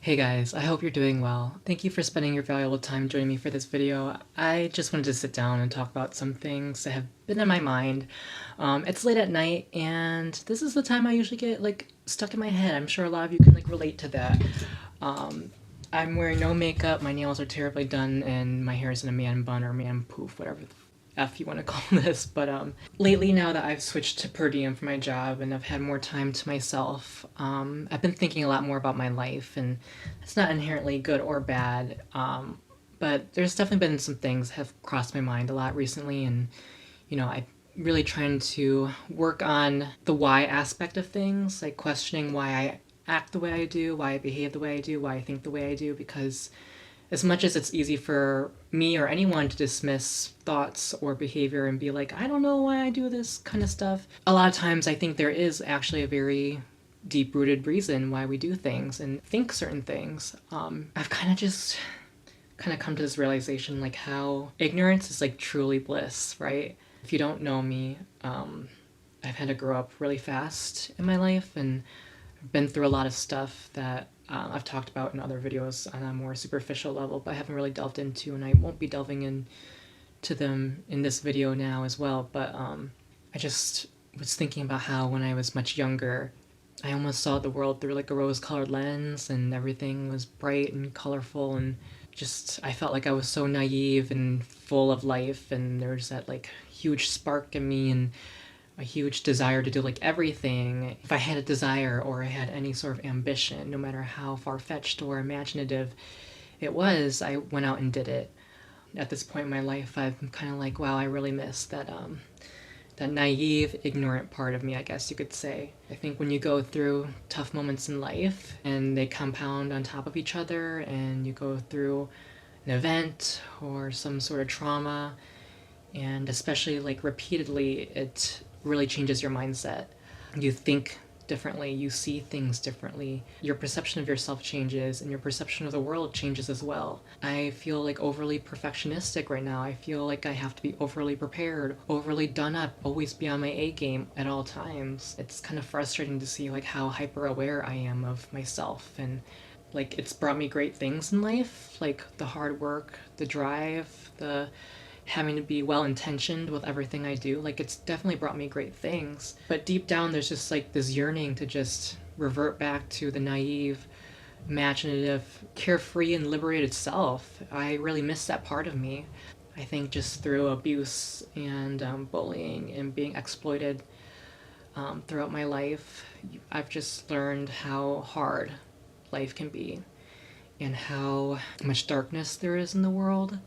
Hey guys, I hope you're doing well. Thank you for spending your valuable time joining me for this video. I just wanted to sit down and talk about some things that have been in my mind. It's late at night and this is the time I usually get stuck in my head. I'm sure a lot of you can relate to that. I'm wearing no makeup, my nails are terribly done, and my hair is in a man bun or man poof, whatever the F you want to call this. But lately, now that I've switched to per diem for my job and I've had more time to myself, I've been thinking a lot more about my life, and it's not inherently good or bad. But there's definitely been some things that have crossed my mind a lot recently, and I'm really trying to work on the why aspect of things, like questioning why I act the way I do, why I behave the way I do, why I think the way I do, because as much as it's easy for me or anyone to dismiss thoughts or behavior and be like, I don't know why I do this kind of stuff, a lot of times I think there is actually a very deep-rooted reason why we do things and think certain things. I've just come to this realization, like, how ignorance is truly bliss, right? If you don't know me, I've had to grow up really fast in my life, and I've been through a lot of stuff that I've talked about in other videos on a more superficial level, but I haven't really delved into, and I won't be delving into them in this video now as well. But I just was thinking about how when I was much younger, I almost saw the world through a rose-colored lens, and everything was bright and colorful, and I felt like I was so naive and full of life, and there was that huge spark in me and a huge desire to do everything. If I had a desire or I had any sort of ambition, no matter how far-fetched or imaginative it was, I went out and did it. At this point in my life, I'm kind of like, wow, I really miss that naive, ignorant part of me, I guess you could say. I think when you go through tough moments in life and they compound on top of each other, and you go through an event or some sort of trauma, and especially repeatedly, it really changes your mindset. You think differently, you see things differently, your perception of yourself changes, and your perception of the world changes as well. I feel overly perfectionistic right now. I feel like I have to be overly prepared, overly done up, always be on my A game at all times. It's kind of frustrating to see how hyper aware I am of myself, and it's brought me great things in life, like the hard work, the drive, the having to be well-intentioned with everything I do. It's definitely brought me great things. But deep down, there's just this yearning to just revert back to the naive, imaginative, carefree, and liberated self. I really miss that part of me. I think just through abuse and bullying and being exploited throughout my life, I've just learned how hard life can be and how much darkness there is in the world.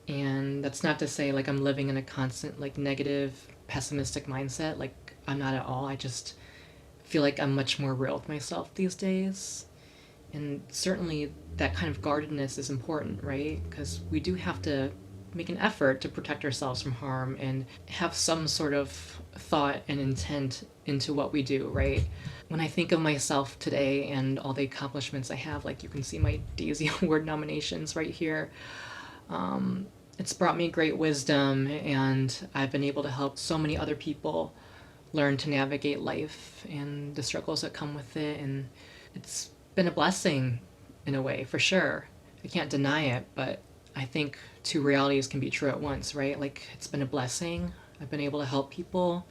And that's not to say I'm living in a constant negative, pessimistic mindset. I'm not at all. I just feel like I'm much more real with myself these days. And certainly that kind of guardedness is important, right? Because we do have to make an effort to protect ourselves from harm and have some sort of thought and intent into what we do, right? When I think of myself today and all the accomplishments I have, you can see my Daisy Award nominations right here. It's brought me great wisdom, and I've been able to help so many other people learn to navigate life and the struggles that come with it, and it's been a blessing in a way, for sure. I can't deny it, but I think two realities can be true at once, right? It's been a blessing. I've been able to help people.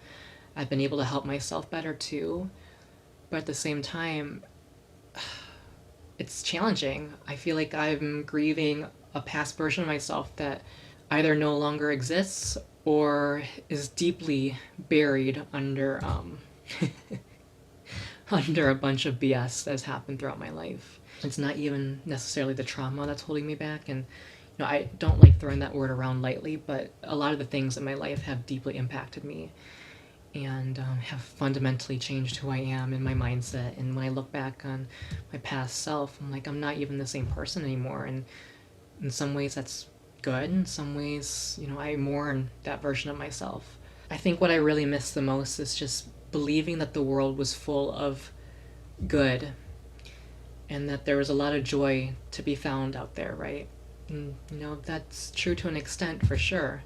I've been able to help myself better too. But at the same time, it's challenging. I feel like I'm grieving a past version of myself that either no longer exists or is deeply buried under under a bunch of BS that's happened throughout my life. It's not even necessarily the trauma that's holding me back, and I don't like throwing that word around lightly, but a lot of the things in my life have deeply impacted me and have fundamentally changed who I am and my mindset. And when I look back on my past self, I'm not even the same person anymore. And in some ways that's good. In some ways, I mourn that version of myself. I think what I really miss the most is just believing that the world was full of good and that there was a lot of joy to be found out there, right? And, that's true to an extent, for sure.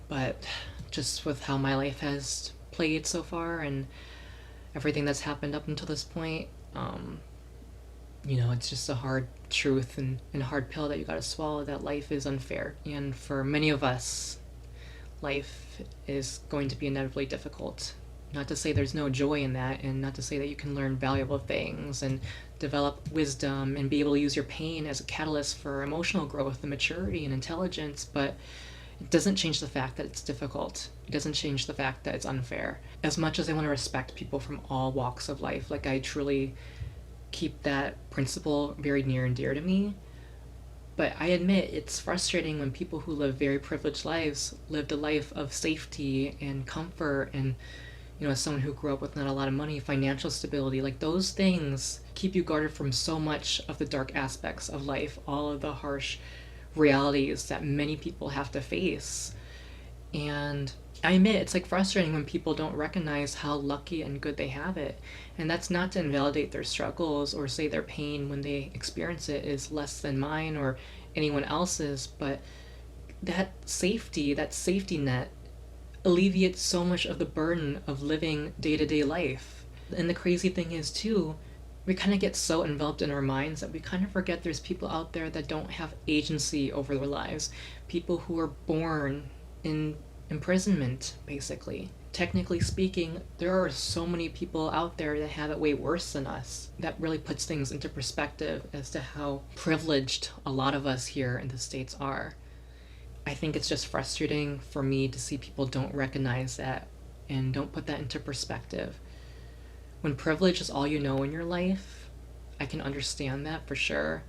But just with how my life has played so far and everything that's happened up until this point, It's just a hard truth and hard pill that you gotta swallow, that life is unfair. And for many of us, life is going to be inevitably difficult. Not to say there's no joy in that, and not to say that you can learn valuable things and develop wisdom and be able to use your pain as a catalyst for emotional growth and maturity and intelligence, but it doesn't change the fact that it's difficult. It doesn't change the fact that it's unfair. As much as I want to respect people from all walks of life, like I truly keep that principle very near and dear to me, but I admit it's frustrating when people who live very privileged lives lived a life of safety and comfort and, as someone who grew up with not a lot of money, financial stability, like those things keep you guarded from so much of the dark aspects of life, all of the harsh realities that many people have to face. And I admit it's like frustrating when people don't recognize how lucky and good they have it. And that's not to invalidate their struggles or say their pain when they experience it is less than mine or anyone else's, but that safety net alleviates so much of the burden of living day-to-day life. And the crazy thing is too, we kind of get so enveloped in our minds that we kind of forget there's people out there that don't have agency over their lives. People who are born in imprisonment, basically. Technically speaking, there are so many people out there that have it way worse than us. That really puts things into perspective as to how privileged a lot of us here in the States are. I think it's just frustrating for me to see people don't recognize that and don't put that into perspective. When privilege is all you know in your life, I can understand that for sure,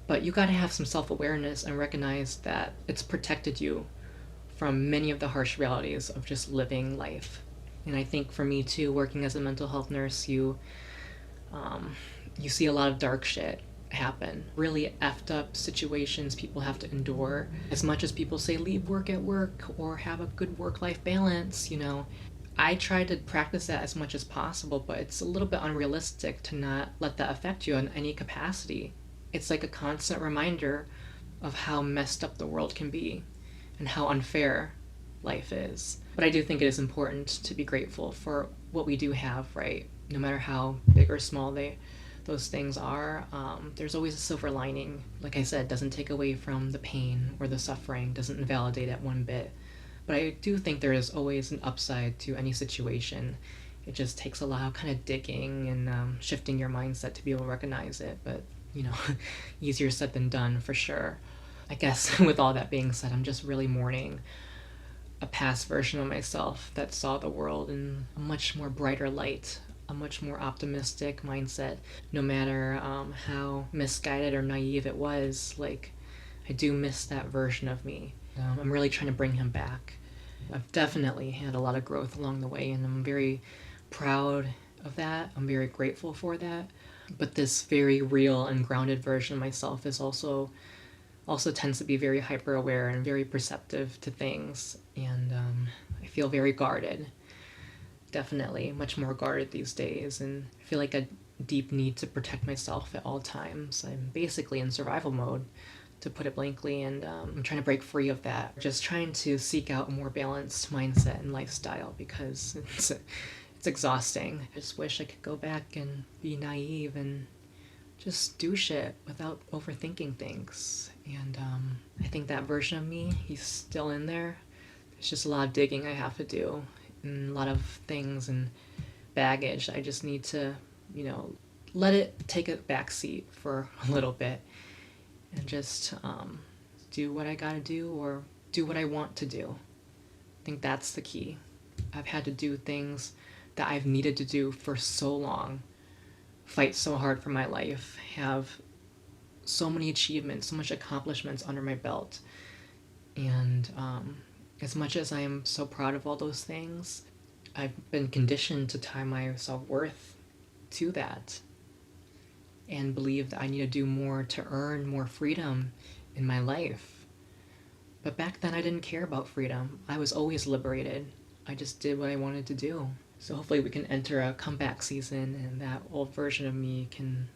but you gotta have some self-awareness and recognize that it's protected you from many of the harsh realities of just living life. And I think for me too, working as a mental health nurse, you see a lot of dark shit happen. Really effed up situations people have to endure. As much as people say leave work at work or have a good work-life balance, I try to practice that as much as possible, but it's a little bit unrealistic to not let that affect you in any capacity. It's like a constant reminder of how messed up the world can be and how unfair life is. But I do think it is important to be grateful for what we do have, right? No matter how big or small those things are, there's always a silver lining. Like I said, doesn't take away from the pain or the suffering, doesn't invalidate it one bit. But I do think there is always an upside to any situation. It just takes a lot of kind of digging and shifting your mindset to be able to recognize it. But, easier said than done for sure. I guess with all that being said, I'm just really mourning a past version of myself that saw the world in a much more brighter light, a much more optimistic mindset, no matter how misguided or naive it was. Like, I do miss that version of me. I'm really trying to bring him back. I've definitely had a lot of growth along the way, and I'm very proud of that. I'm very grateful for that. But this very real and grounded version of myself is also tends to be very hyper aware and very perceptive to things, and I feel very guarded. Definitely much more guarded these days, and I feel like a deep need to protect myself at all times. I'm basically in survival mode, to put it blankly, and I'm trying to break free of that. Just trying to seek out a more balanced mindset and lifestyle, because it's exhausting. I just wish I could go back and be naive and just do shit without overthinking things. And I think that version of me, he's still in there. There's just a lot of digging I have to do, and a lot of things and baggage I just need to, let it take a backseat for a little bit and just do what I gotta do, or do what I want to do. I think that's the key. I've had to do things that I've needed to do for so long, fight so hard for my life, have so many achievements, so much accomplishments under my belt. And as much as I am so proud of all those things, I've been conditioned to tie my self-worth to that and believe that I need to do more to earn more freedom in my life. But back then I didn't care about freedom. I was always liberated. I just did what I wanted to do. So hopefully we can enter a comeback season and that old version of me can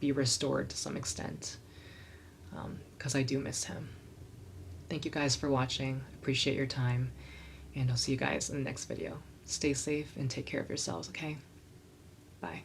be restored to some extent, because I do miss him. Thank you guys for watching. Appreciate your time, and I'll see you guys in the next video. Stay safe and take care of yourselves, okay? Bye.